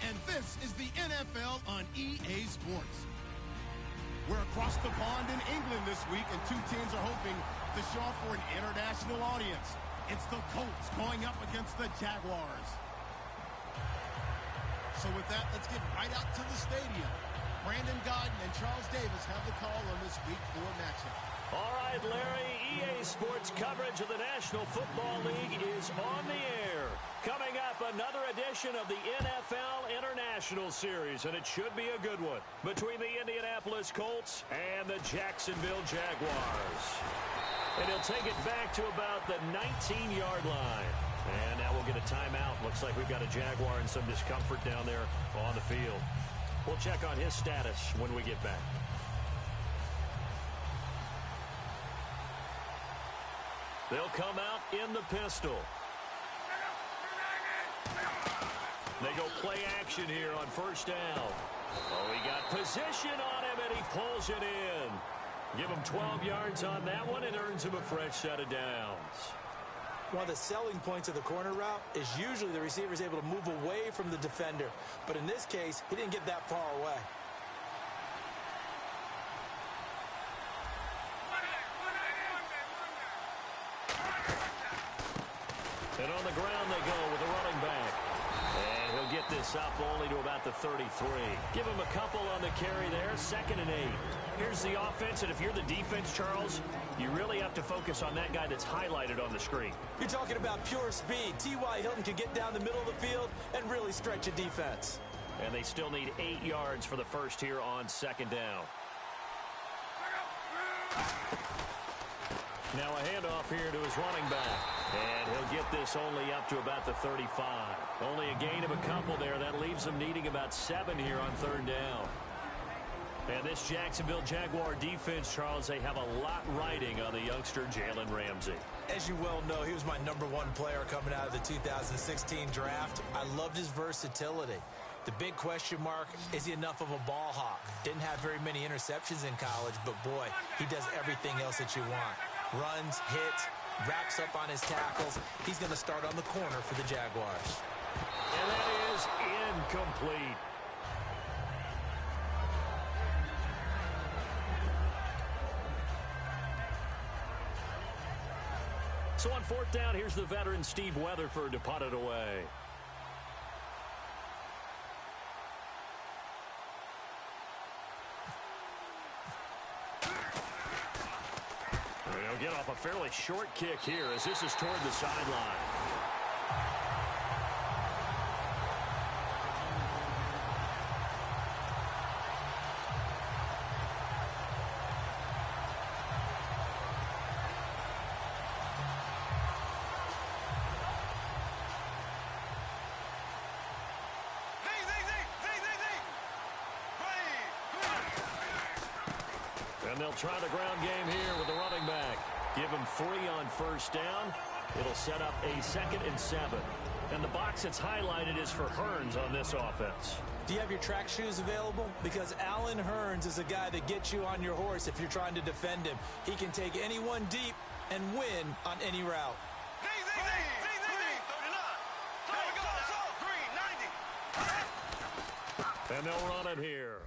and this is the NFL on EA Sports. We're across the pond in England this week, and two teams are hoping to show off for an international audience. It's the Colts going up against the Jaguars. So with that, let's get right out to the stadium. Brandon Godden and Charles Davis have the call on this Week 4 matchup. All right, Larry, EA Sports coverage of the National Football League is on the air. Coming up, another edition of the NFL International Series, and it should be a good one, between the Indianapolis Colts and the Jacksonville Jaguars. And he'll take it back to about the 19-yard line. And now we'll get a timeout. Looks like we've got a Jaguar in some discomfort down there on the field. We'll check on his status when we get back. They'll come out in the pistol. They go play action here on first down. Oh, he got position on him, and he pulls it in. Give him 12 yards on that one and earns him a fresh set of downs. One of the selling points of the corner route is usually the receiver is able to move away from the defender. But in this case, he didn't get that far away. And on the ground they go with a running back. And he'll get this up only to about the 33. Give him a couple on the carry there, 2nd and 8. Here's the offense, and if you're the defense, Charles, you really have to focus on that guy that's highlighted on the screen. You're talking about pure speed. T.Y. Hilton can get down the middle of the field and really stretch a defense. And they still need 8 yards for the first here on 2nd down. Now a handoff here to his running back. And he'll get this only up to about the 35. Only a gain of a couple there. That leaves him needing about 7 here on 3rd down. And this Jacksonville Jaguar defense, Charles, they have a lot riding on the youngster Jalen Ramsey. As you well know, he was my #1 player coming out of the 2016 draft. I loved his versatility. The big question mark, is he enough of a ball hawk? Didn't have very many interceptions in college, but boy, he does everything else that you want. Runs, hits, wraps up on his tackles. He's going to start on the corner for the Jaguars. And that is incomplete. So on 4th down, here's the veteran Steve Weatherford to punt it away. They'll get off a fairly short kick here as this is toward the sideline. And they'll try the ground game here with the running back. Give him 3 on first down. It'll set up a 2nd and 7. And the box that's highlighted is for Hearns on this offense. Do you have your track shoes available? Because Allen Hearns is a guy that gets you on your horse if you're trying to defend him. He can take anyone deep and win on any route. And they'll run it here.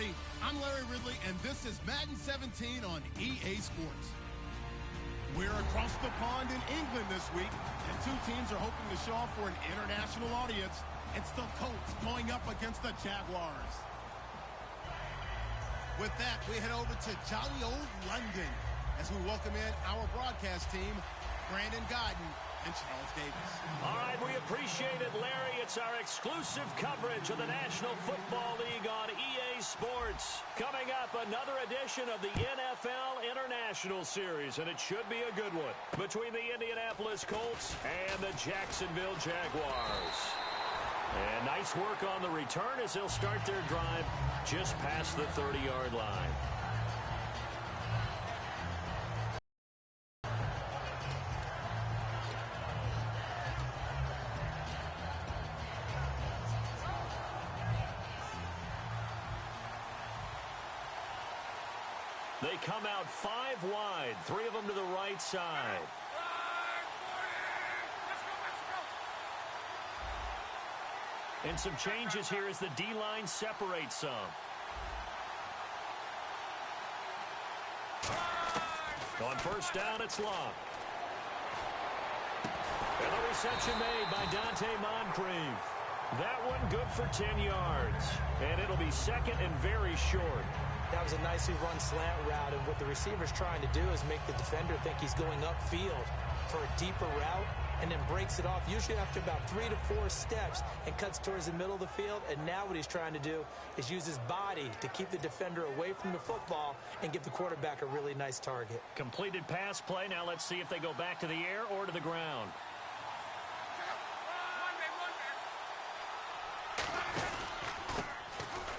everybody. I'm Larry Ridley, and this is Madden 17 on EA Sports. We're across the pond in England this week, and two teams are hoping to show off for an international audience. It's the Colts going up against the Jaguars. With that, we head over to jolly old London as we welcome in our broadcast team, Brandon Godden and Charles Davis. All right, we appreciate it, Larry. It's our exclusive coverage of the National Football League on EA Sports. Coming up, another edition of the NFL International Series, and it should be a good one, between the Indianapolis Colts and the Jacksonville Jaguars. And nice work on the return as they'll start their drive just past the 30-yard line. They come out 5 wide, 3 of them to the right side. And some changes here as the D-line separates some. On first down, it's Locke. And the reception made by Dante Moncrief. That one good for 10 yards. And it'll be second and very short. That was a nicely run slant route, and what the receiver's trying to do is make the defender think he's going upfield for a deeper route, and then breaks it off, usually after about 3 to 4 steps, and cuts towards the middle of the field. And now what he's trying to do is use his body to keep the defender away from the football and give the quarterback a really nice target. Completed pass play. Now let's see if they go back to the air or to the ground.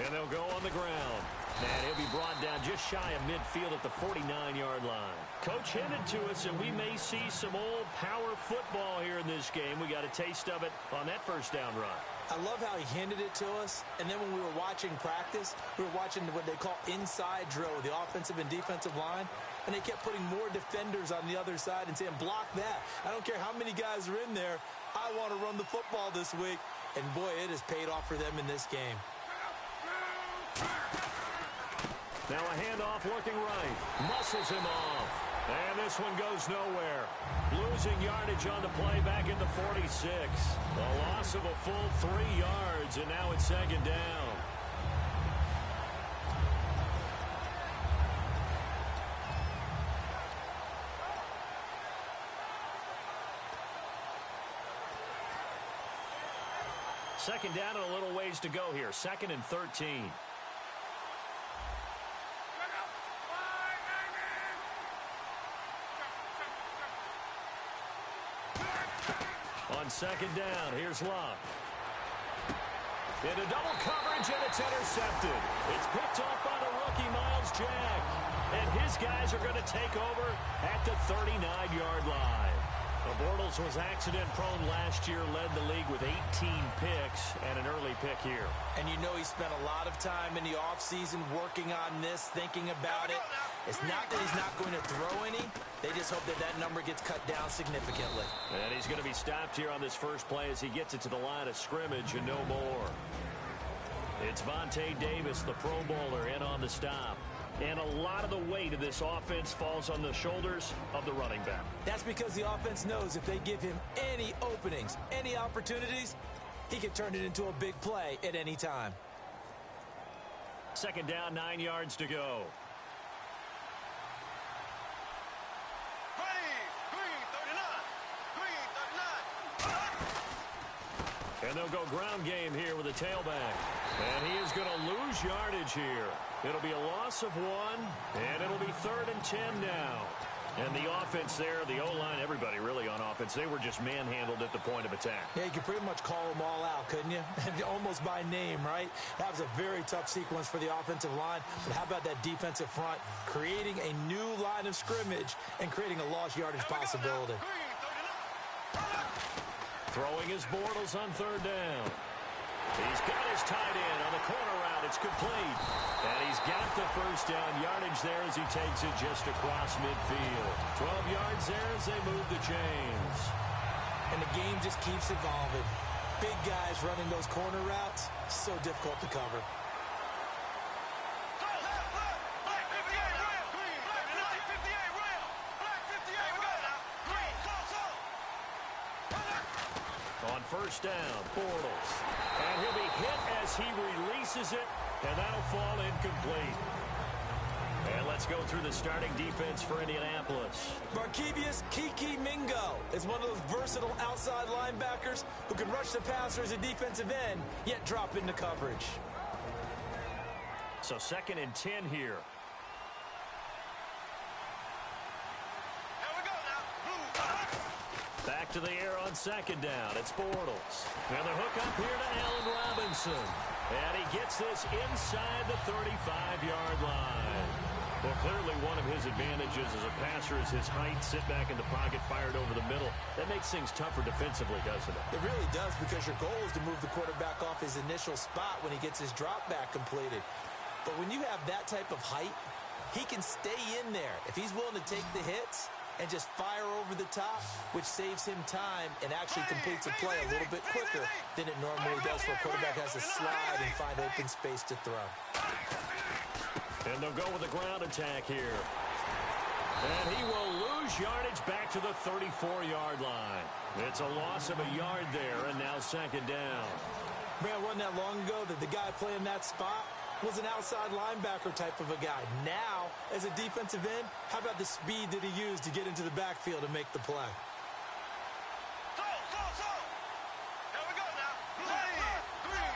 And they'll go on the ground. And he'll be brought down just shy of midfield at the 49-yard line. Coach hinted to us that we may see some old power football here in this game. We got a taste of it on that first down run. I love how he hinted it to us, and then when we were watching practice, we were watching what they call inside drill, the offensive and defensive line, and they kept putting more defenders on the other side and saying, block that. I don't care how many guys are in there. I want to run the football this week. And, boy, it has paid off for them in this game. Now a handoff looking right. Muscles him off. And this one goes nowhere. Losing yardage on the play back at the 46. A loss of a full 3 yards, and now it's second down. Second down and a little ways to go here. 2nd and 13. On second down, here's Locke. Into double coverage, and it's intercepted. It's picked off by the rookie, Miles Jack. And his guys are going to take over at the 39-yard line. Bortles was accident-prone last year, led the league with 18 picks and an early pick here. And you know he spent a lot of time in the offseason working on this, thinking about it. It's not that he's not going to throw any. They just hope that that number gets cut down significantly. And he's going to be stopped here on this first play as he gets it to the line of scrimmage and no more. It's Vontae Davis, the Pro Bowler, in on the stop. And a lot of the weight of this offense falls on the shoulders of the running back. That's because the offense knows if they give him any openings, any opportunities, he can turn it into a big play at any time. Second down, 9 yards to go. And they'll go ground game here with a tailback. And he is going to lose yardage here. It'll be a loss of 1, and it'll be 3rd and 10 now. And the offense there, the O-line, everybody really on offense, they were just manhandled at the point of attack. Yeah, you could pretty much call them all out, couldn't you? Almost by name, right? That was a very tough sequence for the offensive line. But how about that defensive front creating a new line of scrimmage and creating a lost yardage possibility? Throwing his Bortles on 3rd down. He's got his tight end on the corner route. It's complete. And he's got the first down yardage there as he takes it just across midfield. 12 yards there as they move the chains. And the game just keeps evolving. Big guys running those corner routes, so difficult to cover. On first down, Bortles. And he'll be hit as he releases it, and that'll fall incomplete. And let's go through the starting defense for Indianapolis. Markevius Kiki Mingo is one of those versatile outside linebackers who can rush the passer as a defensive end, yet drop into coverage. So 2nd and 10 here. Back to the air on 2nd down. It's Bortles. And the hook up here to Allen Robinson. And he gets this inside the 35-yard line. Well, clearly one of his advantages as a passer is his height. Sit back in the pocket, fired over the middle. That makes things tougher defensively, doesn't it? It really does, because your goal is to move the quarterback off his initial spot when he gets his drop back completed. But when you have that type of height, he can stay in there if he's willing to take the hits and just fire over the top, which saves him time and actually completes a play a little bit quicker than it normally does, where a quarterback has to slide and find open space to throw. And they'll go with a ground attack here. And he will lose yardage back to the 34-yard line. It's a loss of a yard there, and now 2nd down. Man, it wasn't that long ago that the guy playing that spot was an outside linebacker type of a guy. Now, as a defensive end, how about the speed that he used to get into the backfield and make the play? Here we go now. Green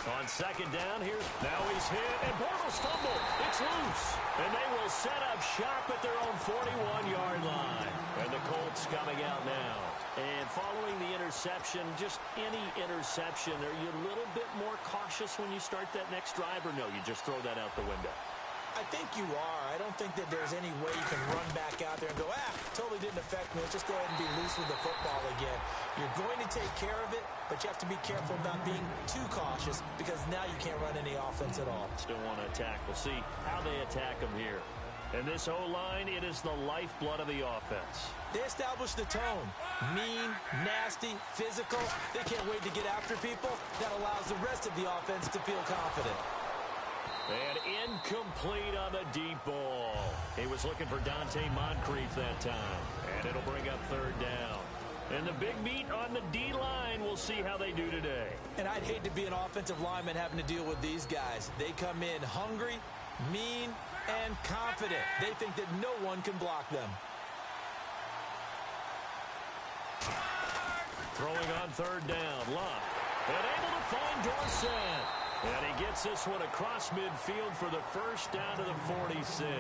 39. On 2nd down, now he's hit, and Bortles fumbled. It's loose. And they will set up shop at their own 41-yard line. And the Colts coming out now. And following the interception, just any interception, are you a little bit more cautious when you start that next drive, or no, you just throw that out the window? I think you are. I don't think that there's any way you can run back out there and go, totally didn't affect me. Let's just go ahead and be loose with the football again. You're going to take care of it, but you have to be careful about being too cautious, because now you can't run any offense at all. Still want to attack. We'll see how they attack them here. And this O-line, it is the lifeblood of the offense. They establish the tone. Mean, nasty, physical. They can't wait to get after people. That allows the rest of the offense to feel confident. And incomplete on the deep ball. He was looking for Dante Moncrief that time. And it'll bring up 3rd down. And the big meat on the D-line, we'll see how they do today. And I'd hate to be an offensive lineman having to deal with these guys. They come in hungry, mean, and confident. They think that no one can block them. Throwing on 3rd down, Luck. And able to find Dorsett. And he gets this one across midfield for the 1st down to the 46.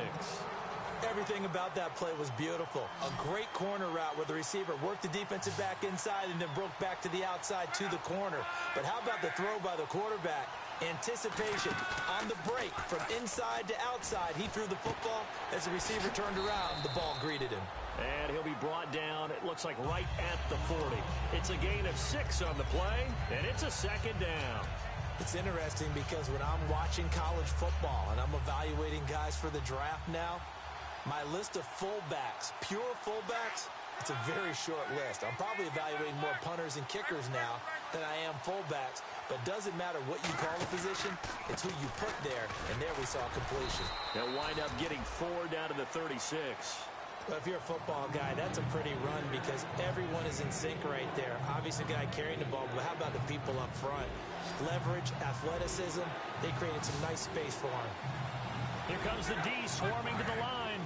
Everything about that play was beautiful. A great corner route where the receiver worked the defensive back inside and then broke back to the outside to the corner. But how about the throw by the quarterback? Anticipation on the break from inside to outside. He threw the football. As the receiver turned around, the ball greeted him. And he'll be brought down, it looks like right at the 40. It's a gain of 6 on the play, and it's a 2nd down. It's interesting because when I'm watching college football and I'm evaluating guys for the draft now, my list of fullbacks, pure fullbacks, it's a very short list. I'm probably evaluating more punters and kickers now than I am fullbacks. But it doesn't matter what you call the position, it's who you put there, and there we saw completion. They'll wind up getting 4 down to the 36. Well, if you're a football guy, that's a pretty run because everyone is in sync right there. Obviously, the guy carrying the ball, but how about the people up front? Leverage, athleticism, they created some nice space for him. Here comes the D swarming to the line.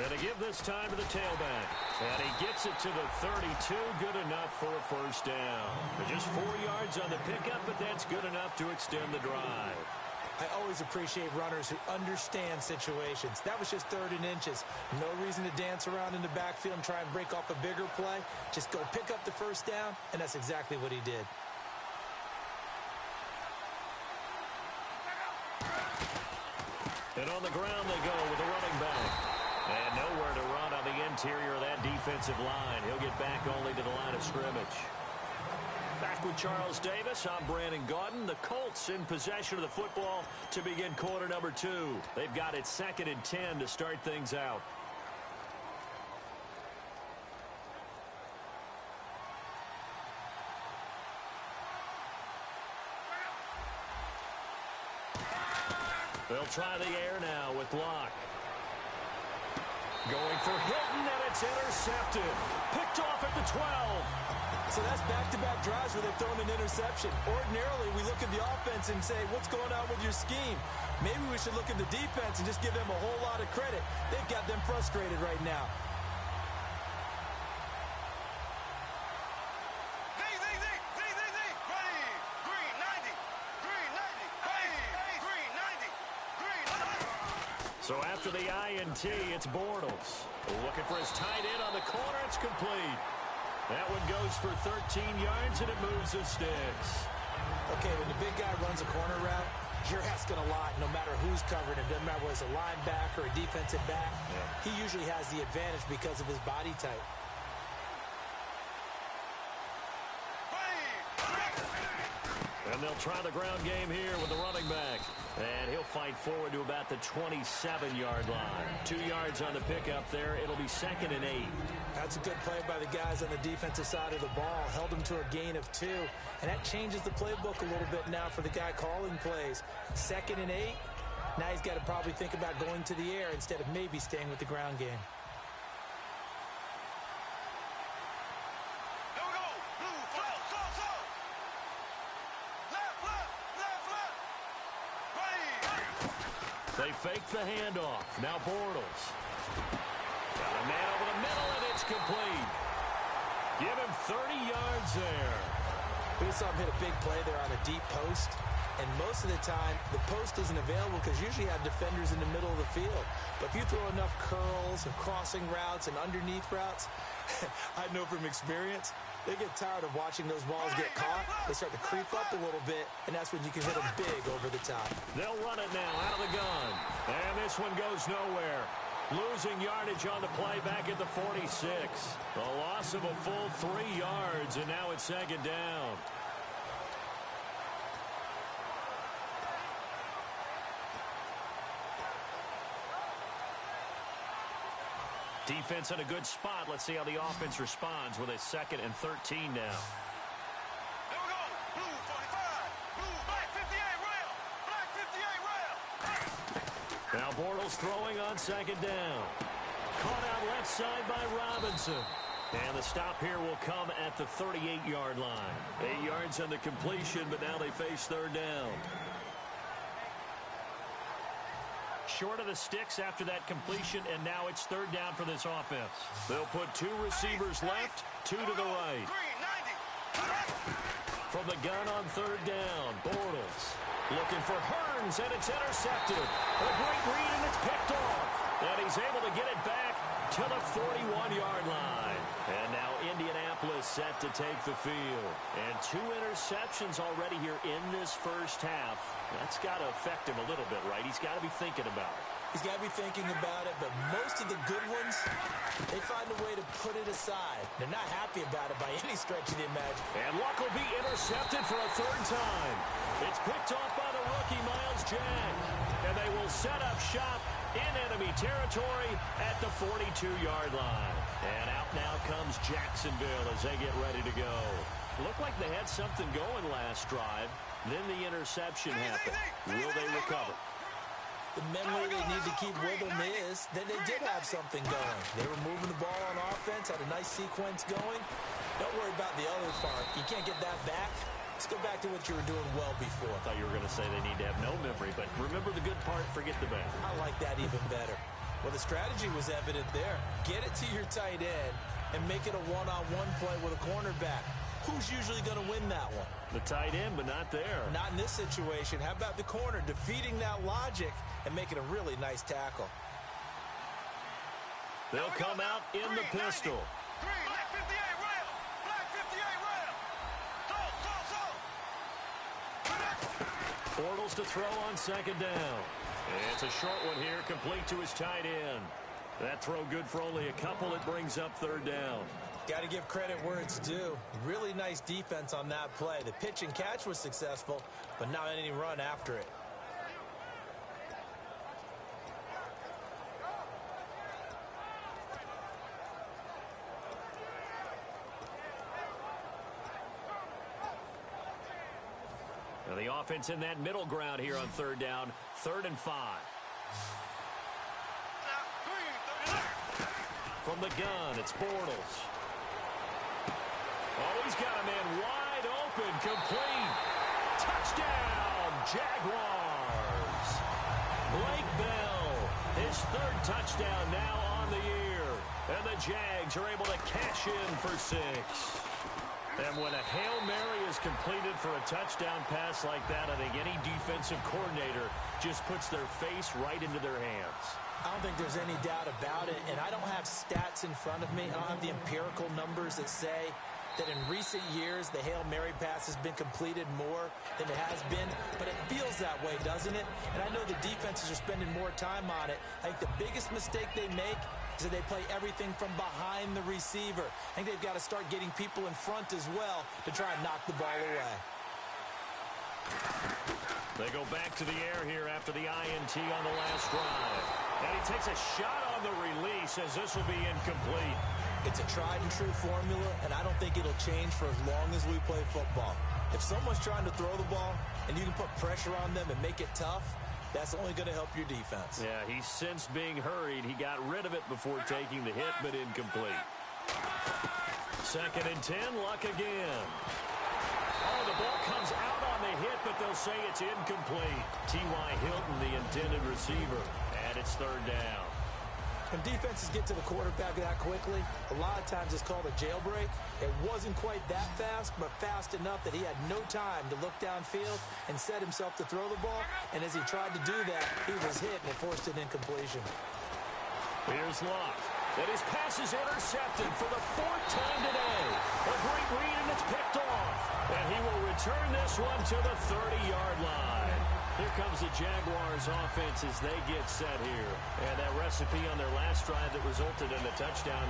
And to give this time to the tailback. And he gets it to the 32. Good enough for a 1st down. Just 4 yards on the pickup, but that's good enough to extend the drive. I always appreciate runners who understand situations. That was just 3rd and inches. No reason to dance around in the backfield and try and break off a bigger play. Just go pick up the 1st down, and that's exactly what he did. And on the ground they go with a running back. And nowhere to run on the interior of that defensive line. He'll get back only to the line of scrimmage. Back with Charles Davis, I'm Brandon Gaudin. The Colts in possession of the football to begin quarter number 2. They've got it 2nd and 10 to start things out. They'll try the air now with Locke. Going for Hilton, and it's it's intercepted. Picked off at the 12. So that's back-to-back drives where they've thrown an interception. Ordinarily, we look at the offense and say, what's going on with your scheme? Maybe we should look at the defense and just give them a whole lot of credit. They've got them frustrated right now. So after the INT, it's Bortles. Looking for his tight end on the corner. It's complete. That one goes for 13 yards, and it moves the sticks. Okay, when the big guy runs a corner route, you're asking a lot no matter who's covering him. Doesn't matter whether it's a linebacker or a defensive back. Yeah. He usually has the advantage because of his body type. And they'll try the ground game here with the running back. And he'll fight forward to about the 27-yard line. 2 yards on the pickup there. It'll be 2nd and 8. That's a good play by the guys on the defensive side of the ball. Held him to a gain of 2. And that changes the playbook a little bit now for the guy calling plays. 2nd and 8. Now he's got to probably think about going to the air instead of maybe staying with the ground game. They fake the handoff. Now Bortles. Got a man over the middle, and it's complete. Give him 30 yards there. We saw him hit a big play there on a deep post. And most of the time, the post isn't available because usually you have defenders in the middle of the field. But if you throw enough curls and crossing routes and underneath routes, I know from experience, they get tired of watching those balls get caught. They start to creep up a little bit, and that's when you can hit them big over the top. They'll run it now out of the gun. And this one goes nowhere. Losing yardage on the play back at the 46. A loss of a full 3 yards, and now it's 2nd down. Defense in a good spot. Let's see how the offense responds with a 2nd and 13 now. Here we go. Blue 45. Blue black 58 rail. Black 58 rail. Now Bortles throwing on 2nd down. Caught out left side by Robinson. And the stop here will come at the 38-yard line. 8 yards on the completion, but now they face 3rd down. Short of the sticks after that completion, and now it's 3rd down for this offense. They'll put 2 receivers left, 2 to the right. From the gun on 3rd down, Bortles looking for Hearns, and it's intercepted. A great read, and it's picked off. And he's able to get it back to the 41-yard line. And now Indianapolis set to take the field. And 2 interceptions already here in this first half. That's got to affect him a little bit, right? He's got to be thinking about it. He's got to be thinking about it, but most of the good ones, they find a way to put it aside. They're not happy about it by any stretch of the imagination. And Luck will be intercepted for a 3rd time. It's picked off by the rookie, Miles Jack. And they will set up shop in enemy territory at the 42-yard line. And out now comes Jacksonville as they get ready to go. Looked like they had something going last drive. Then the interception happened. Will they recover? The memory they need to keep with them is that they did have something going. They were moving the ball on offense, had a nice sequence going. Don't worry about the other part. You can't get that back. Let's go back to what you were doing well before. I thought you were going to say they need to have no memory, but remember the good part, forget the bad. I like that even better. Well, the strategy was evident there. Get it to your tight end and make it a one-on-one play with a cornerback. Who's usually going to win that one? The tight end, but not there. Not in this situation. How about the corner defeating that logic and making a really nice tackle? They'll come out in the pistol. Black 58 rail. Black 58 rail. Bortles to throw on 2nd down. It's a short one here, complete to his tight end. That throw good for only a couple. It brings up 3rd down. Got to give credit where it's due. Really nice defense on that play. The pitch and catch was successful, but not any run after it. Now the offense in that middle ground here on 3rd down, 3rd and 5. From From the gun, it's Bortles. Oh, he's got a man wide open, complete. Touchdown, Jaguars. Blake Bell, his third touchdown now on the year. And the Jags are able to cash in for 6. And when a Hail Mary is completed for a touchdown pass like that, I think any defensive coordinator just puts their face right into their hands. I don't think there's any doubt about it, and I don't have stats in front of me. I don't have the empirical numbers that say that in recent years the Hail Mary pass has been completed more than it has been, but it feels that way, doesn't it? And I know the defenses are spending more time on it. I think the biggest mistake they make is that they play everything from behind the receiver. I think they've got to start getting people in front as well to try and knock the ball away. They go back to the air here after the INT on the last drive. And he takes a shot on the release as this will be incomplete. It's a tried-and-true formula, and I don't think it'll change for as long as we play football. If someone's trying to throw the ball and you can put pressure on them and make it tough, that's only going to help your defense. Yeah, he's since being hurried. He got rid of it before taking the hit, but incomplete. 2nd and 10, Luck again. Oh, the ball comes out on the hit, but they'll say it's incomplete. T.Y. Hilton, the intended receiver, and it's 3rd down. When defenses get to the quarterback that quickly, a lot of times it's called a jailbreak. It wasn't quite that fast, but fast enough that he had no time to look downfield and set himself to throw the ball. And as he tried to do that, he was hit and it forced an incompletion. Here's Luck. And his pass is intercepted for the 4th time today. A great read, and it's picked off. And he will return this one to the 30-yard line. Here comes the Jaguars offense as they get set here. And that recipe on their last drive that resulted in a touchdown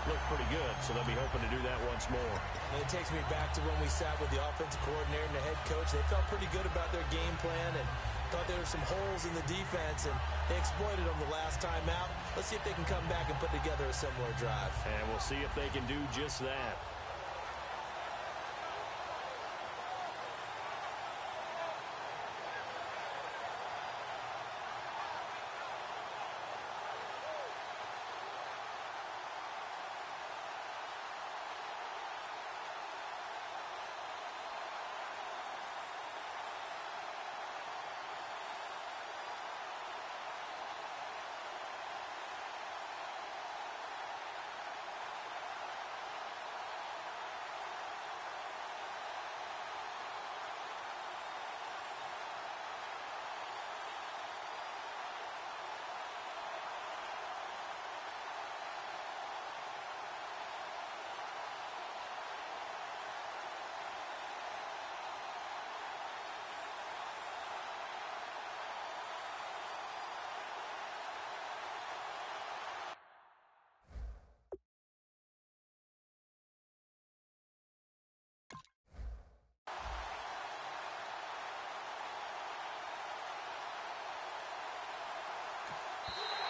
looked pretty good, so they'll be hoping to do that once more. And it takes me back to when we sat with the offensive coordinator and the head coach. They felt pretty good about their game plan and thought there were some holes in the defense, and they exploited them the last time out. Let's see if they can come back and put together a similar drive. And we'll see if they can do just that.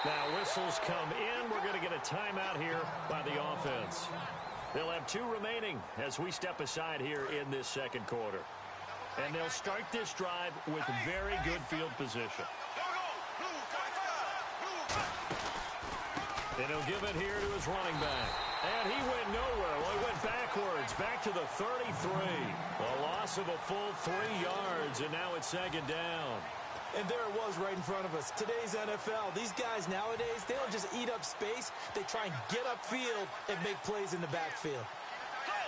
Now whistles come in. We're going to get a timeout here by the offense. They'll have 2 remaining as we step aside here in this 2nd quarter. And they'll start this drive with very good field position. And he'll give it here to his running back. And he went nowhere. Well, he went backwards, back to the 33. A loss of a full 3 yards, and now it's 2nd down. And there it was right in front of us. Today's NFL, these guys nowadays, they don't just eat up space. They try and get upfield and make plays in the backfield. Go,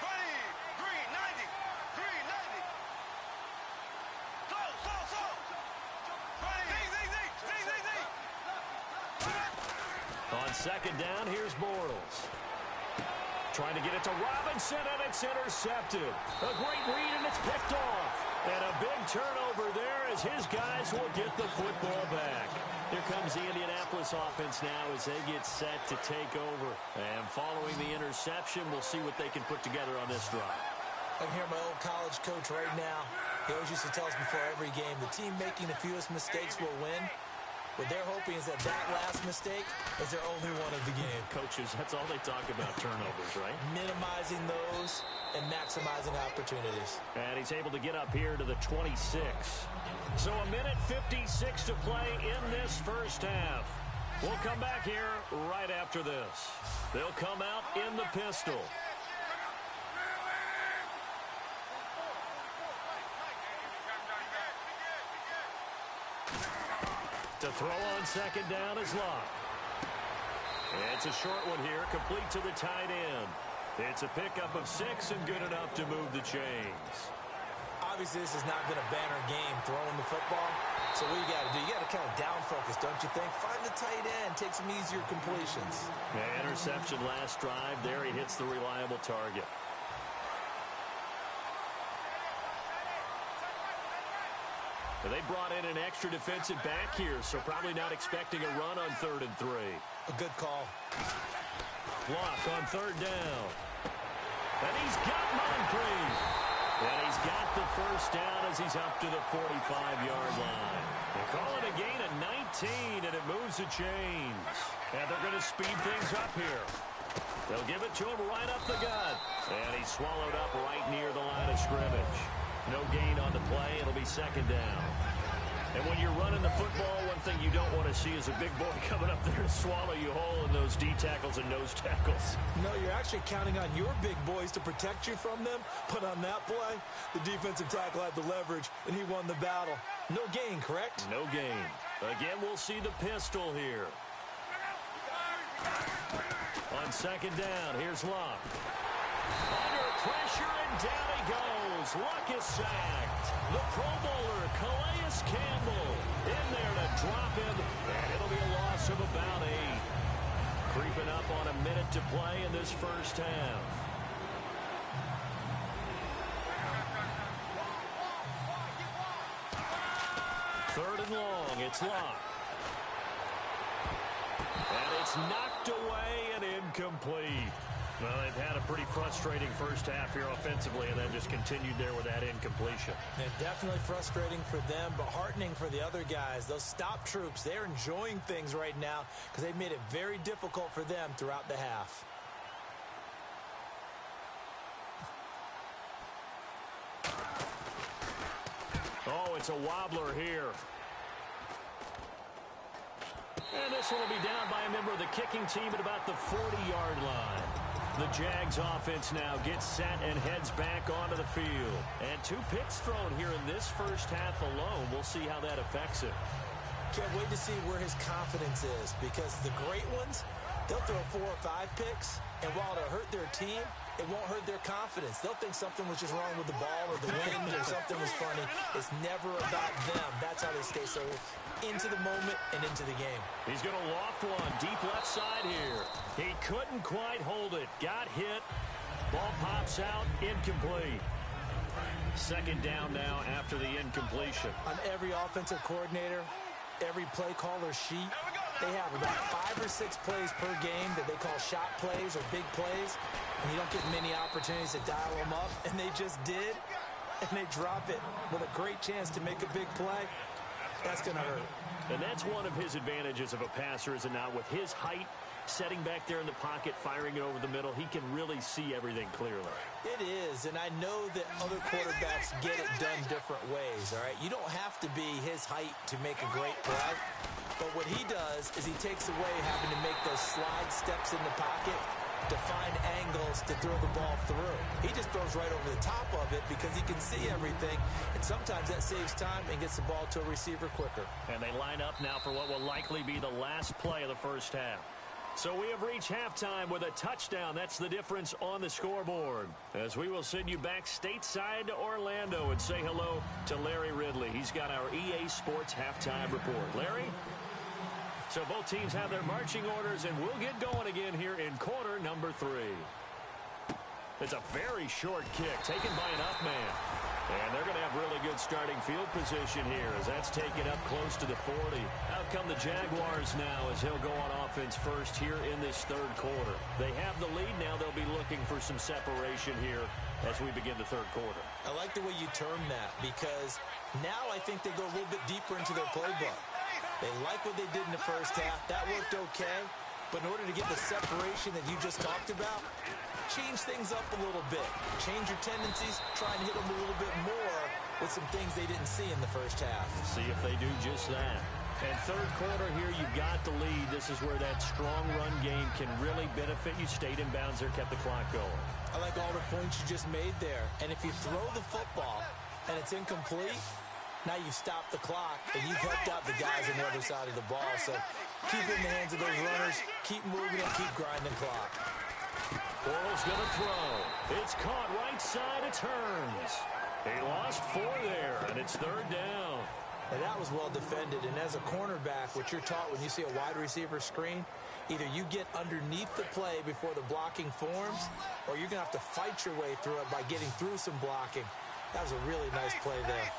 ready, green, 90, green, 90. Go, ready, Z. On 2nd down, here's Bortles. Trying to get it to Robinson, and it's intercepted. A great read, and it's picked off. And a big turnover there as his guys will get the football back. Here comes the Indianapolis offense now as they get set to take over. And following the interception, we'll see what they can put together on this drive. I can hear my old college coach right now. He always used to tell us before every game, the team making the fewest mistakes will win. What they're hoping is that last mistake is their only one of the game. Coaches, that's all they talk about, turnovers, right? Minimizing those and maximizing opportunities. And he's able to get up here to the 26. So 1:56 to play in this first half. We'll come back here right after this. They'll come out in the pistol. To throw on second down is Locke. It's a short one here, complete to the tight end. It's a pickup of 6 and good enough to move the chains. Obviously, this has not been a banner game throwing the football. So what you got to do, you got to kind of down focus, don't you think? Find the tight end, take some easier completions. Yeah, interception last drive. There he hits the reliable target. They brought in an extra defensive back here, so probably not expecting a run on 3rd and 3. A good call. Block on 3rd down. And he's got Moncrief. And he's got the first down as he's up to the 45-yard line. They call it a gain of 19, and it moves the chains. And they're going to speed things up here. They'll give it to him right up the gut. And he's swallowed up right near the line of scrimmage. No gain on the play. It'll be 2nd down. And when you're running the football, one thing you don't want to see is a big boy coming up there and swallow you whole in those D tackles and nose tackles. No, you're actually counting on your big boys to protect you from them. But on that play, the defensive tackle had the leverage, and he won the battle. No gain, correct? No gain. Again, we'll see the pistol here. On 2nd down, here's Locke. Under pressure, and down he goes. Luck is sacked. The Pro Bowler, Calais Campbell, in there to drop him, and it'll be a loss of about 8. Creeping up on a minute to play in this first half. Third and long, it's Locke. And it's knocked away and incomplete. Well, they've had a pretty frustrating first half here offensively and then just continued there with that incompletion. Yeah, definitely frustrating for them, but heartening for the other guys. Those stop troops, they're enjoying things right now because they've made it very difficult for them throughout the half. Oh, it's a wobbler here. And this one will be down by a member of the kicking team at about the 40-yard line. The Jags offense now gets set and heads back onto the field. And 2 picks thrown here in this first half alone. We'll see how that affects it. Can't wait to see where his confidence is, because the great ones, they'll throw 4 or 5 picks, and while it'll hurt their team, it won't hurt their confidence. They'll think something was just wrong with the ball or the wind or something was funny. It's never about them. That's how they stay so into the moment and into the game. He's going to loft one deep left side here. He couldn't quite hold it. Got hit. Ball pops out. Incomplete. 2nd down now after the incompletion. On every offensive coordinator, every play caller sheet, they have about 5 or 6 plays per game that they call shot plays or big plays, and you don't get many opportunities to dial them up, and they just did, and they drop it with a great chance to make a big play. That's going to hurt. And that's one of his advantages of a passer, is it not? With his height, setting back there in the pocket, firing it over the middle, he can really see everything clearly. It is, and I know that other quarterbacks get it done different ways, all right? You don't have to be his height to make a great play, but what he does is he takes away having to make those slide steps in the pocket to find angles to throw the ball through. He just throws right over the top of it because he can see everything, and sometimes that saves time and gets the ball to a receiver quicker. And they line up now for what will likely be the last play of the first half. So we have reached halftime with a touchdown. That's the difference on the scoreboard. As we will send you back stateside to Orlando and say hello to Larry Ridley. He's got our EA Sports halftime report. Larry? So both teams have their marching orders, and we'll get going again here in quarter number 3. It's a very short kick taken by an up man. And they're going to have really good starting field position here as that's taken up close to the 40. Out come the Jaguars now as he'll go on offense first here in this third quarter. They have the lead now. They'll be looking for some separation here as we begin the third quarter. I like the way you term that, because now I think they go a little bit deeper into their playbook. They like what they did in the first half. That worked okay. But in order to get the separation that you just talked about, change things up a little bit. Change your tendencies. Try and hit them a little bit more with some things they didn't see in the first half. See if they do just that. And third quarter here, you've got the lead. This is where that strong run game can really benefit you. Stayed in bounds there, kept the clock going. I like all the points you just made there. And if you throw the football and it's incomplete, now you've stopped the clock and you've helped out the guys on the other side of the ball. So keep it in the hands of those runners, keep moving and keep grinding the clock. Bortles going to throw. It's caught right side. It turns. He lost 4 there, and it's third down. And that was well defended. And as a cornerback, what you're taught when you see a wide receiver screen, either you get underneath the play before the blocking forms, or you're going to have to fight your way through it by getting through some blocking. That was a really nice play there.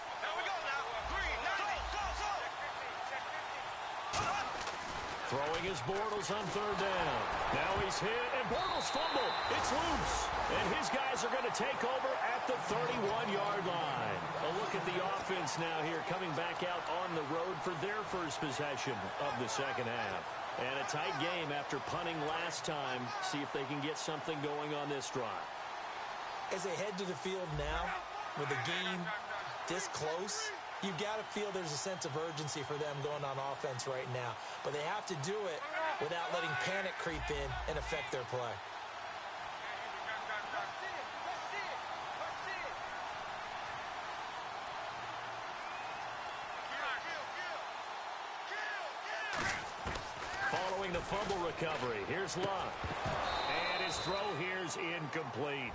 Throwing his Bortles on third down. Now he's hit, and Bortles fumbled. It's loose. And his guys are going to take over at the 31-yard line. A look at the offense now here, coming back out on the road for their first possession of the second half. And a tight game after punting last time. See if they can get something going on this drive. As they head to the field now, with the game this close, you've got to feel there's a sense of urgency for them going on offense right now. But they have to do it without letting panic creep in and affect their play. Following the fumble recovery, here's Luck. And his throw here's incomplete.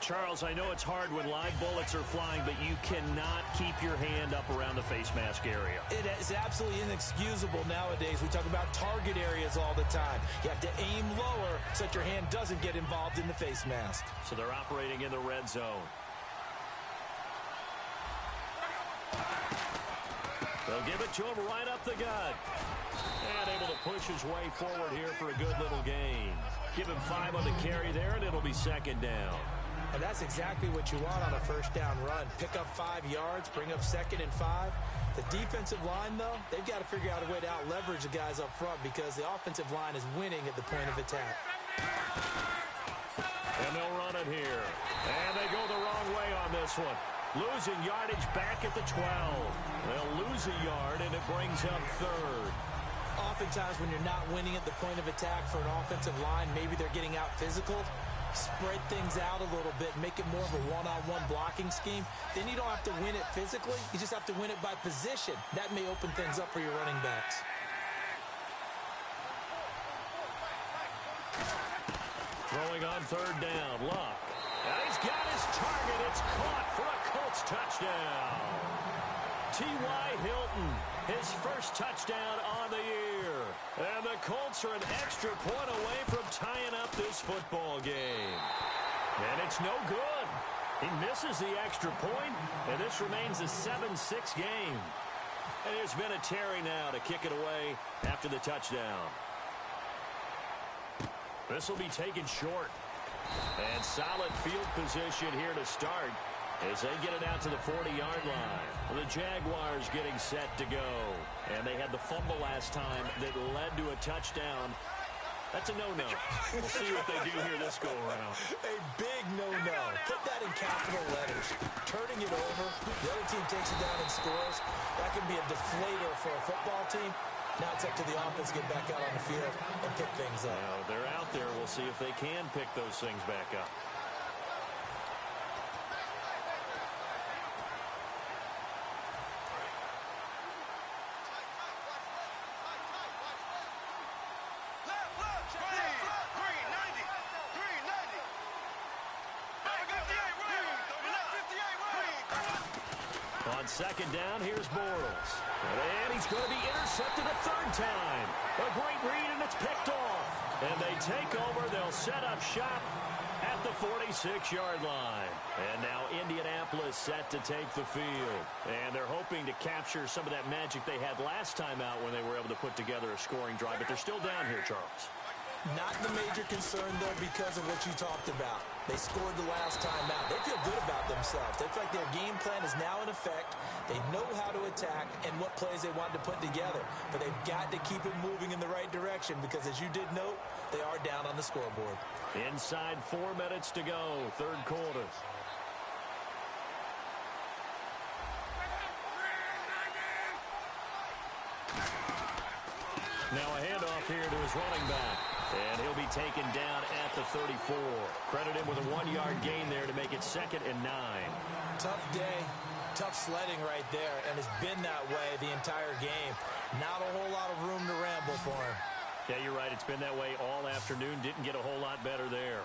Charles, I know it's hard when live bullets are flying, but you cannot keep your hand up around the face mask area. It is absolutely inexcusable nowadays. We talk about target areas all the time. You have to aim lower so that your hand doesn't get involved in the face mask. So they're operating in the red zone. They'll give it to him right up the gut. And able to push his way forward here for a good little gain. Give him 5 on the carry there, and it'll be second down. And that's exactly what you want on a first down run. Pick up 5 yards, bring up 2nd and 5. The defensive line, though, they've got to figure out a way to out-leverage the guys up front because the offensive line is winning at the point of attack. And they'll run it here. And they go the wrong way on this one. Losing yardage back at the 12. They'll lose a yard, and it brings up third. Oftentimes when you're not winning at the point of attack for an offensive line, maybe they're getting out physical. Spread things out a little bit, make it more of a one-on-one blocking scheme. Then you don't have to win it physically. You just have to win it by position. That may open things up for your running backs. Throwing on third down, Luck. And he's got his target. It's caught for a Colts touchdown. T.Y. Hilton, his first touchdown on the year. And the Colts are an extra point away from tying up this football game. And it's no good. He misses the extra point, and this remains a 7-6 game. And there's been a Terry now to kick it away after the touchdown. This will be taken short. And solid field position here to start as they get it out to the 40-yard line. The Jaguars getting set to go. And they had the fumble last time that led to a touchdown. That's a no-no. We'll see what they do here this go-around. A big no-no. Put that in capital letters. Turning it over, the other team takes it down and scores. That can be a deflator for a football team. Now it's up to the offense to get back out on the field and pick things up. Now, they're out there. We'll see if they can pick those things back up. On second down, here's Bortles. And he's going to be intercepted a third time. A great read, and it's picked off. And they take over. They'll set up shop at the 46-yard line. And now Indianapolis set to take the field. And they're hoping to capture some of that magic they had last time out when they were able to put together a scoring drive. But they're still down here, Charles. Not the major concern, though, because of what you talked about. They scored the last time out. They feel good about themselves. They feel like their game plan is now in effect. They know how to attack and what plays they want to put together. But they've got to keep it moving in the right direction because, as you did note, they are down on the scoreboard. Inside 4 minutes to go, third quarter. Now a handoff here to his running back. And he'll be taken down at the 34. Credit him with a 1-yard gain there to make it 2nd and 9. Tough day. Tough sledding right there, and it's been that way the entire game. Not a whole lot of room to ramble for him. Yeah, you're right. It's been that way all afternoon. Didn't get a whole lot better there.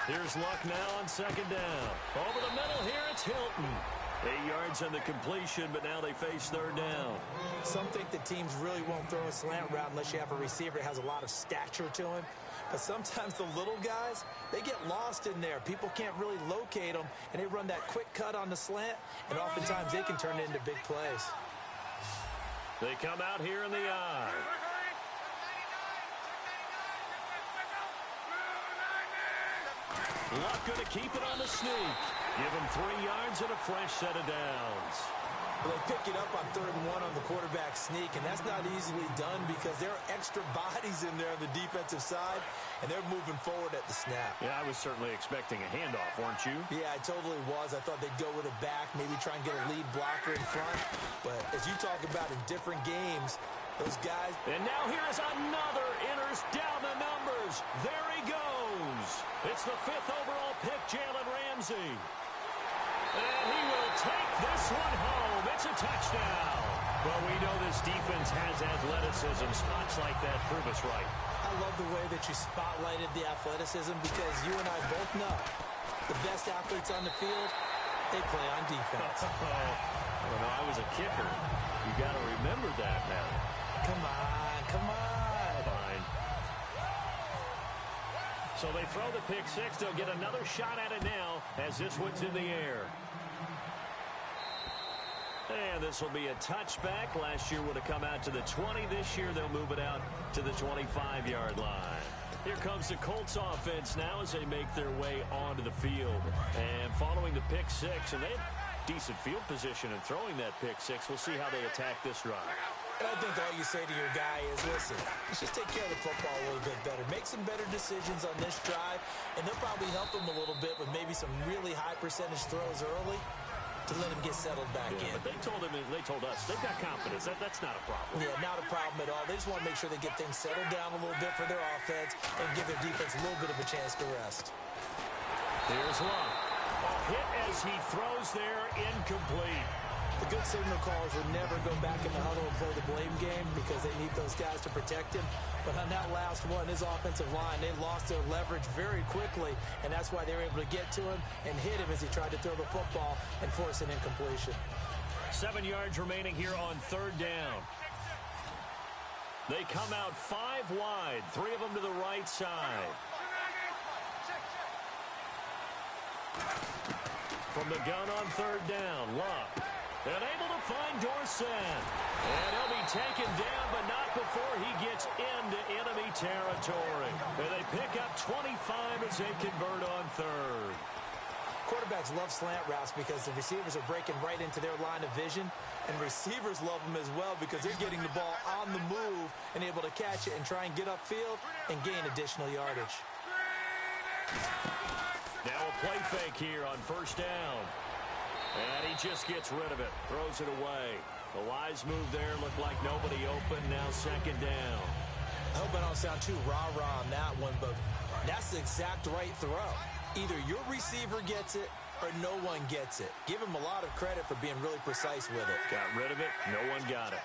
Here's Luck now on 2nd down. Over the middle here, it's Hilton. 8 yards on the completion, but now they face 3rd down. Some think the teams really won't throw a slant route unless you have a receiver that has a lot of stature to him. But sometimes the little guys, they get lost in there. People can't really locate them, and they run that quick cut on the slant, and oftentimes they can turn it into big plays. They come out here in the eye. Luck going to keep it on the sneak. Give him 3 yards and a fresh set of downs. Well, they pick it up on 3rd and 1 on the quarterback sneak, and that's not easily done because there are extra bodies in there on the defensive side, and they're moving forward at the snap. Yeah, I was certainly expecting a handoff, weren't you? Yeah, I totally was. I thought they'd go with a back, maybe try and get a lead blocker in front. But as you talk about in different games, those guys... And now here is another enters down the numbers. There he goes. It's the 5th overall pick, Jalen Ramsey. And he will take this one home. It's a touchdown. Well, we know this defense has athleticism. Spots like that prove us right. I love the way that you spotlighted the athleticism because you and I both know the best athletes on the field, they play on defense. I don't know. I was a kicker. You got to remember that now. Come on, come on. Fine. So they throw the pick 6. They'll get another shot at it now as this one's in the air. And this will be a touchback. Last year would have come out to the 20. This year they'll move it out to the 25-yard line. Here comes the Colts offense now as they make their way onto the field. And following the pick 6, and they have decent field position in throwing that pick 6. We'll see how they attack this drive. And I think all you say to your guy is, listen, let's just take care of the football a little bit better. Make some better decisions on this drive, and they'll probably help him a little bit with maybe some really high percentage throws early to let him get settled back in. But they told us, they've got confidence. That's not a problem. Yeah, not a problem at all. They just want to make sure they get things settled down a little bit for their offense and give their defense a little bit of a chance to rest. Here's Luck. A hit as he throws there, incomplete. The good signal callers will never go back in the huddle and play the blame game because they need those guys to protect him. But on that last one, his offensive line, they lost their leverage very quickly, and that's why they were able to get to him and hit him as he tried to throw the football and force an incompletion. 7 yards remaining here on 3rd down. They come out 5 wide, 3 of them to the right side. From the gun on 3rd down, Luck. And able to find Dorsett. And he'll be taken down, but not before he gets into enemy territory. And they pick up 25 as they convert on 3rd. Quarterbacks love slant routes because the receivers are breaking right into their line of vision. And receivers love them as well because they're getting the ball on the move and able to catch it and try and get upfield and gain additional yardage. Now a play fake here on 1st down. And he just gets rid of it, throws it away. The wise move there, looked like nobody open, now 2nd down. I hope I don't sound too rah-rah on that one, but that's the exact right throw. Either your receiver gets it or no one gets it. Give him a lot of credit for being really precise with it. Got rid of it, no one got it.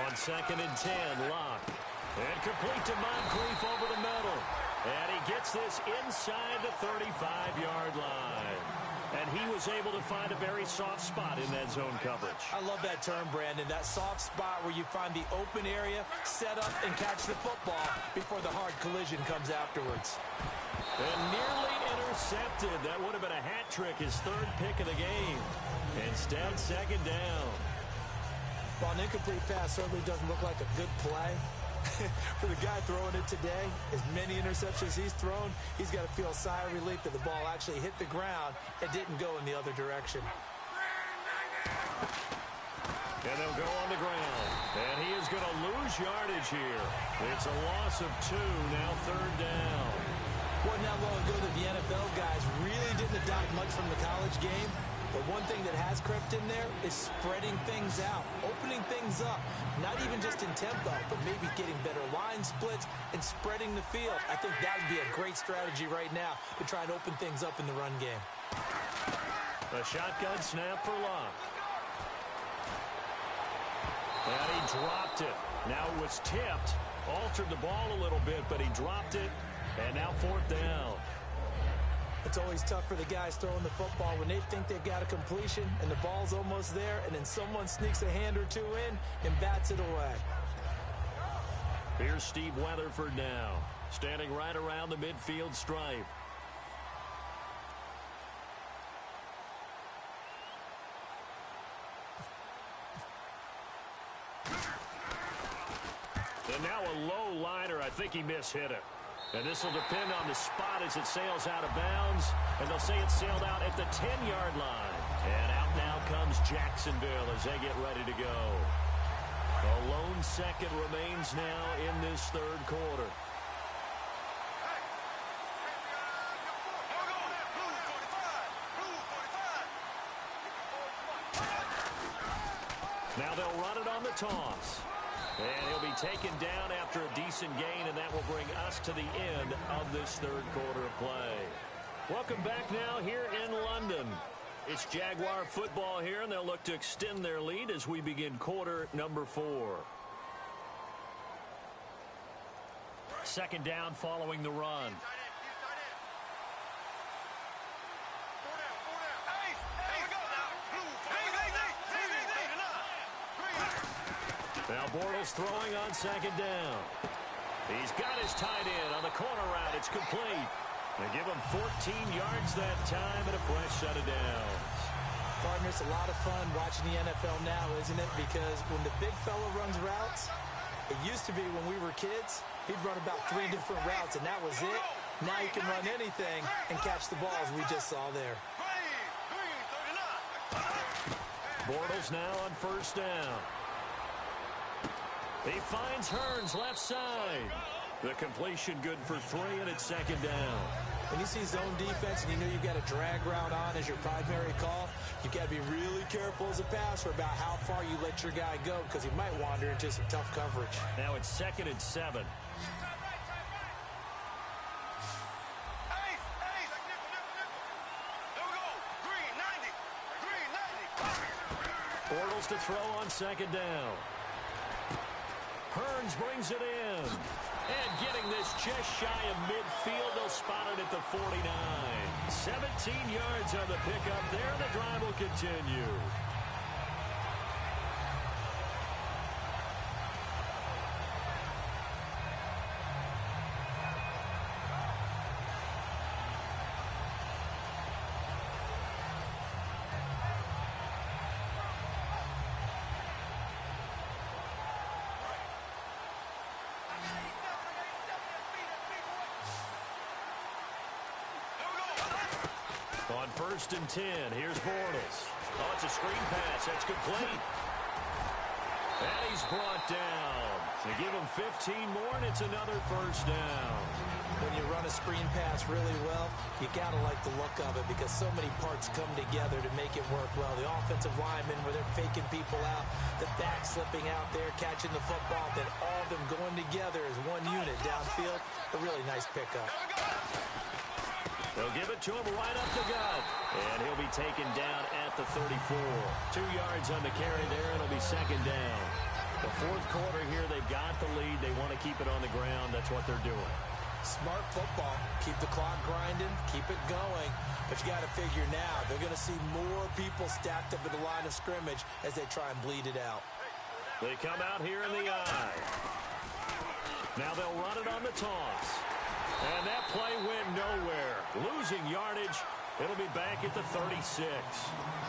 On 2nd and 10, Luck. And complete to Moncrief over the middle. And he gets this inside the 35-yard line. And he was able to find a very soft spot in that zone coverage. I love that term, Brandon. That soft spot where you find the open area, set up, and catch the football before the hard collision comes afterwards. And nearly intercepted. That would have been a hat trick, his 3rd pick of the game. Instead, 2nd down. While an incomplete pass certainly doesn't look like a good play, for the guy throwing it today, as many interceptions he's thrown, he's got to feel a sigh of relief that the ball actually hit the ground and didn't go in the other direction. And they'll go on the ground. And he is going to lose yardage here. It's a loss of 2, now 3rd down. Wasn't that long ago that the NFL guys really didn't adopt much from the college game. But one thing that has crept in there is spreading things out, opening things up, not even just in tempo, but maybe getting better line splits and spreading the field. I think that would be a great strategy right now to try and open things up in the run game. A shotgun snap for Locke. And he dropped it. Now it was tipped, altered the ball a little bit, but he dropped it, and now 4th down. It's always tough for the guys throwing the football when they think they've got a completion and the ball's almost there, and then someone sneaks a hand or two in and bats it away. Here's Steve Weatherford now, standing right around the midfield stripe. And now a low liner. I think he mishit it. And this will depend on the spot as it sails out of bounds. And they'll say it sailed out at the 10-yard line. And out now comes Jacksonville as they get ready to go. A lone second remains now in this third quarter. Now they'll run it on the toss. And he'll be taken down after a decent gain, and that will bring us to the end of this third quarter of play. Welcome back now here in London. It's Jaguar football here, and they'll look to extend their lead as we begin quarter number 4. Second down following the run. Now Bortles throwing on second down. He's got his tight end on the corner route. It's complete. They give him 14 yards that time and a fresh set of downs. Partner, it's a lot of fun watching the NFL now, isn't it? Because when the big fella runs routes, it used to be when we were kids, he'd run about 3 different routes, and that was it. Now he can run anything and catch the balls we just saw there. Bortles now on first down. He finds Hearns left side. The completion good for 3, and it's second down. When you see zone defense and you know you've got a drag route on as your primary call, you've got to be really careful as a passer about how far you let your guy go because he might wander into some tough coverage. Now it's 2nd and 7. Bortles to throw on second down. Hearns brings it in. And getting this just shy of midfield, they'll spot it at the 49. 17 yards on the pickup there. The drive will continue. On 1st and 10, here's Bortles. Oh, it's a screen pass. That's complete. And he's brought down. They give him 15 more, and it's another first down. When you run a screen pass really well, you got to like the look of it because so many parts come together to make it work well. The offensive linemen, where they're faking people out, the back slipping out there, catching the football, then all of them going together as one unit downfield. A really nice pickup. They'll give it to him right up the gut. And he'll be taken down at the 34. 2 yards on the carry there. It'll be second down. The fourth quarter here, they've got the lead. They want to keep it on the ground. That's what they're doing. Smart football. Keep the clock grinding. Keep it going. But you got to figure now, they're going to see more people stacked up at the line of scrimmage as they try and bleed it out. They come out here in the eye. Now they'll run it on the toss. And that play went nowhere. Losing yardage. It'll be back at the 36.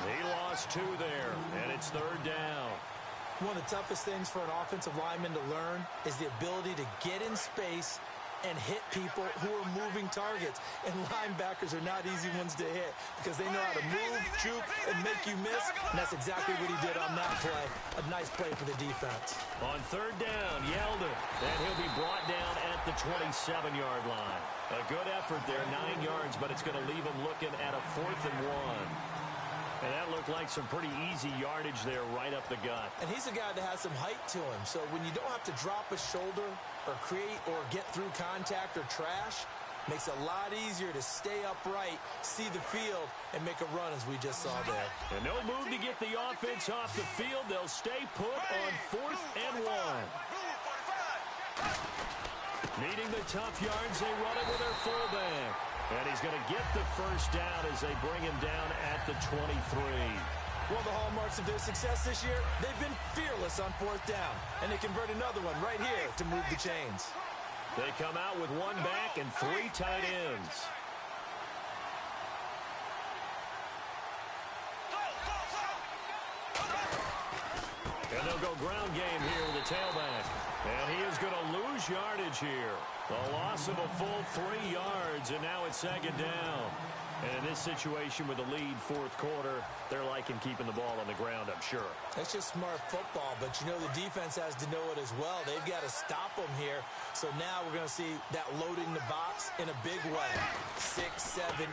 He lost 2 there, and it's third down. One of the toughest things for an offensive lineman to learn is the ability to get in space and hit people who are moving targets. And linebackers are not easy ones to hit because they know how to move, juke, and make you miss. And that's exactly what he did on that play. A nice play for the defense. On third down, Yeldon. And he'll be brought down at the 27-yard line. A good effort there, 9 yards, but it's going to leave him looking at a 4th and 1. And that looked like some pretty easy yardage there right up the gut. And he's a guy that has some height to him. So when you don't have to drop a shoulder or create or get through contact or trash, makes it a lot easier to stay upright, see the field, and make a run as we just saw there. And no move to get the offense off the field. They'll stay put on 4th and 1. Needing the tough yards, they run it with their fullback. And he's going to get the first down as they bring him down at the 23. One of the hallmarks of their success this year, they've been fearless on 4th down. And they convert another one right here to move the chains. They come out with 1 back and 3 tight ends. And they'll go ground game here with the tailback. And he is going to lose yardage here. A loss of a full 3 yards, and now it's 2nd down. And in this situation with the lead 4th quarter, they're liking keeping the ball on the ground, I'm sure. That's just smart football, but you know the defense has to know it as well. They've got to stop them here. So now we're going to see that loading the box in a big way. 6, 7, 8,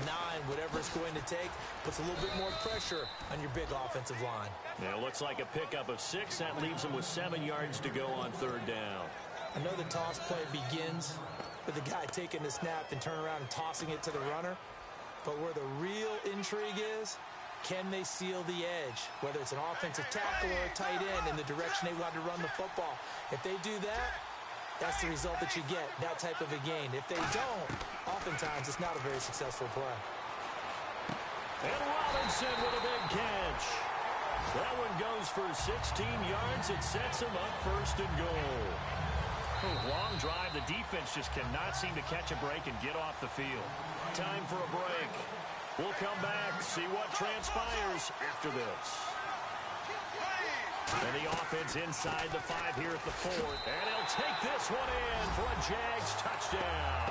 9, whatever it's going to take, puts a little bit more pressure on your big offensive line. Now it looks like a pickup of 6. That leaves them with 7 yards to go on 3rd down. I know the toss play begins with the guy taking the snap and turning around and tossing it to the runner. But where the real intrigue is, can they seal the edge? Whether it's an offensive tackle or a tight end in the direction they want to run the football. If they do that, that's the result that you get, that type of a gain. If they don't, oftentimes it's not a very successful play. And Robinson with a big catch. That one goes for 16 yards. It sets him up 1st and goal. Long drive. The defense just cannot seem to catch a break and get off the field. Time for a break. We'll come back, see what transpires after this. And the offense inside the 5 here at the 4th. And he'll take this one in for a Jags touchdown.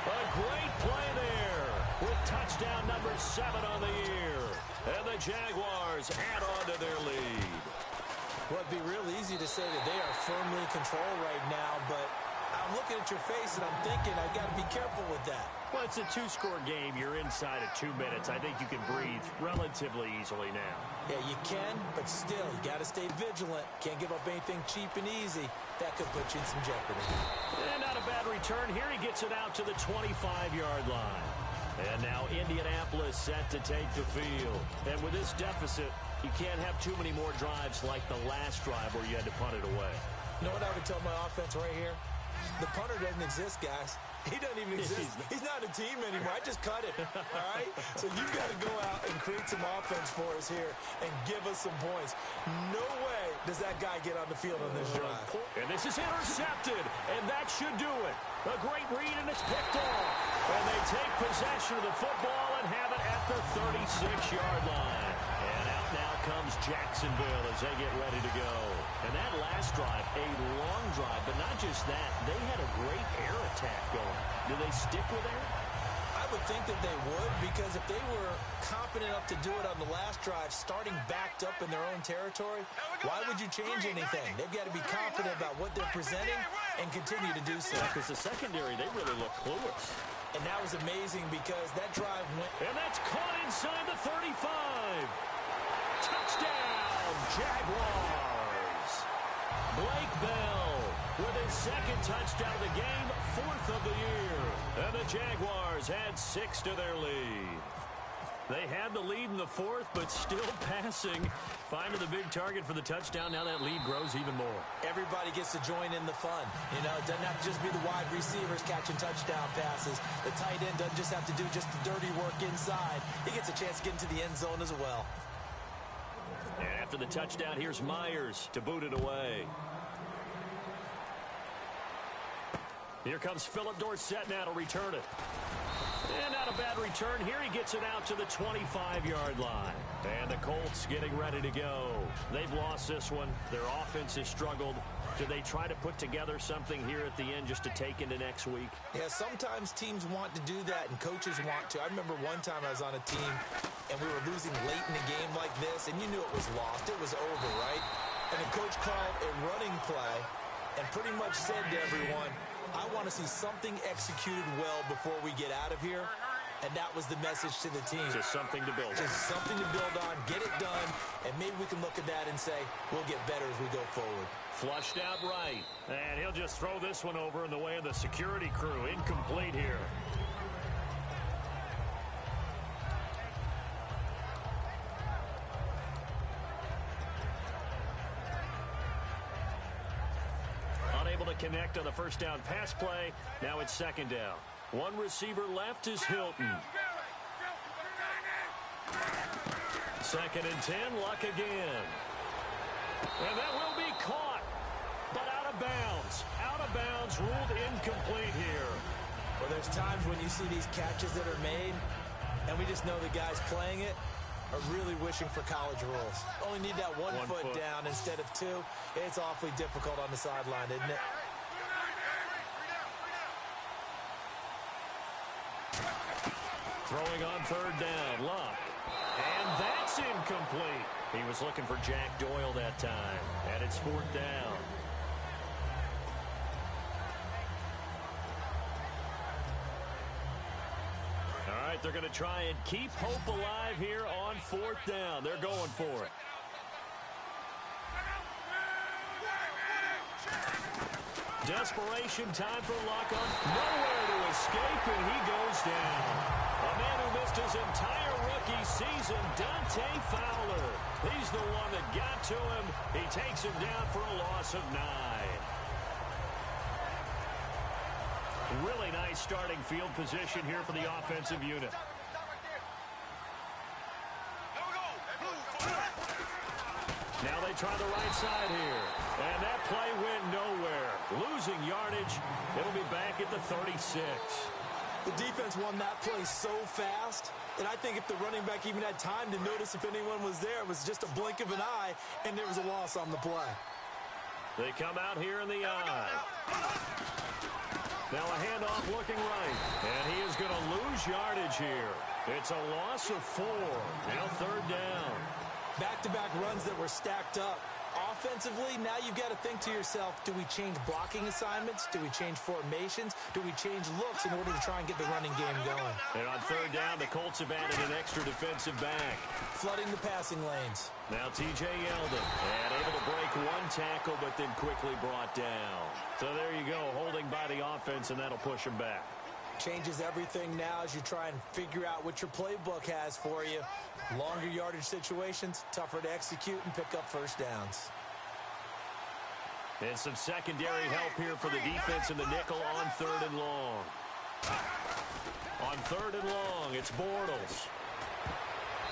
A great play there with touchdown number 7 on the year. And the Jaguars add on to their lead. Well, it'd be real easy to say that they are firmly in control right now, but I'm looking at your face and I'm thinking I've got to be careful with that. Well, it's a 2-score game. You're inside of 2 minutes. I think you can breathe relatively easily now. Yeah, you can, but still, you got to stay vigilant. Can't give up anything cheap and easy. That could put you in some jeopardy. And not a bad return. Here he gets it out to the 25-yard line. And now Indianapolis set to take the field. And with this deficit, you can't have too many more drives like the last drive where you had to punt it away. You know what I would tell my offense right here? The punter doesn't exist, guys. He doesn't even exist. He's not a team anymore. I just cut it, all right? So you've got to go out and create some offense for us here and give us some points. No way does that guy get on the field on this drive. And this is intercepted, and that should do it. A great read, and it's picked off. And they take possession of the football and have it at the 36-yard line. And out now comes Jacksonville as they get ready to go. And that last drive, a long drive, but not just that. They had a great air attack going. Do they stick with that? I would think that they would, because if they were confident enough to do it on the last drive, starting backed up in their own territory, why would you change anything? They've got to be confident about what they're presenting and continue to do so. Because the secondary, they really look clueless. And that was amazing because that drive went... And that's caught inside the 35. Touchdown, Jaguars. Blake Bell with his 2nd touchdown of the game, 4th of the year. And the Jaguars add 6 to their lead. They had the lead in the 4th, but still passing. Finding the big target for the touchdown. Now that lead grows even more. Everybody gets to join in the fun. You know, it doesn't have to just be the wide receivers catching touchdown passes. The tight end doesn't just have to do just the dirty work inside. He gets a chance to get into the end zone as well. And after the touchdown, here's Myers to boot it away. Here comes Philip Dorsett now to return it. And not a bad return. Here he gets it out to the 25-yard line. And the Colts getting ready to go. They've lost this one. Their offense has struggled. Do they try to put together something here at the end just to take into next week? Yeah, sometimes teams want to do that, and coaches want to. I remember one time I was on a team, and we were losing late in a game like this, and you knew it was lost. It was over, right? And the coach called a running play and pretty much said to everyone, I want to see something executed well before we get out of here. And that was the message to the team. Just something to build on. Just something to build on, get it done, and maybe we can look at that and say, we'll get better as we go forward. Flushed out right. And he'll just throw this one over in the way of the security crew. Incomplete here. Unable to connect on the first down pass play. Now it's second down. One receiver left is Hilton. Second and 10, Luck again. And that will be caught, but out of bounds. Out of bounds, ruled incomplete here. Well, there's times when you see these catches that are made, and we just know the guys playing it are really wishing for college rules. Only need that one foot down instead of two. It's awfully difficult on the sideline, isn't it? Throwing on third down, Luck. And that's incomplete. He was looking for Jack Doyle that time. And it's fourth down. All right, they're going to try and keep hope alive here on fourth down. They're going for it. Desperation time for Luck on nowhere to escape, and he goes down. A man who missed his entire rookie season, Dante Fowler. He's the one that got to him. He takes him down for a loss of 9. Really nice starting field position here for the offensive unit. Now they try the right side here. And that play went nowhere. Losing yardage. It'll be back at the 36. The defense won that play so fast, and I think if the running back even had time to notice if anyone was there, it was just a blink of an eye, and there was a loss on the play. They come out here in the eye. Now a handoff looking right, and he is going to lose yardage here. It's a loss of 4. Now third down. Back-to-back runs that were stacked up. Offensively, now you've got to think to yourself, do we change blocking assignments? Do we change formations? Do we change looks in order to try and get the running game going? And on third down, the Colts have added an extra defensive back. Flooding the passing lanes. Now T.J. Yeldon, and able to break one tackle, but then quickly brought down. So there you go, holding by the offense, and that'll push him back. Changes everything now as you try and figure out what your playbook has for you. Longer yardage situations, tougher to execute and pick up first downs. And some secondary help here for the defense in the nickel on third and long. On third and long, it's Bortles.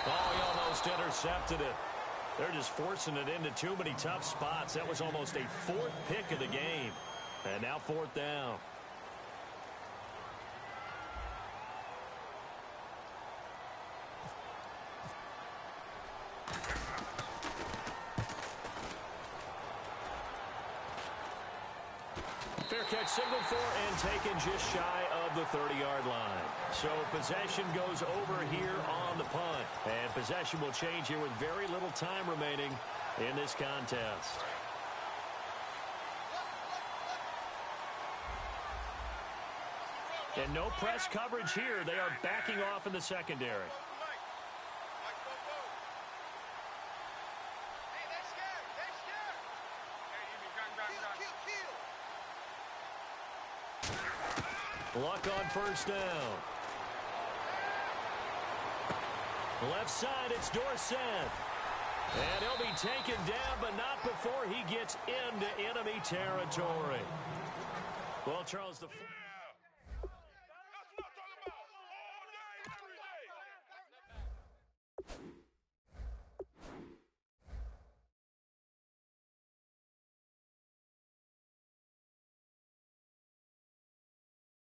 Oh, he almost intercepted it. They're just forcing it into too many tough spots. That was almost a fourth pick of the game. And now fourth down. Fair catch signaled for and taken just shy of the 30-yard line. So possession goes over here on the punt. And possession will change here with very little time remaining in this contest. And no press coverage here. They are backing off in the secondary. Luck on first down. Left side, it's Dorsett. And he'll be taken down, but not before he gets into enemy territory. Well, Charles, the...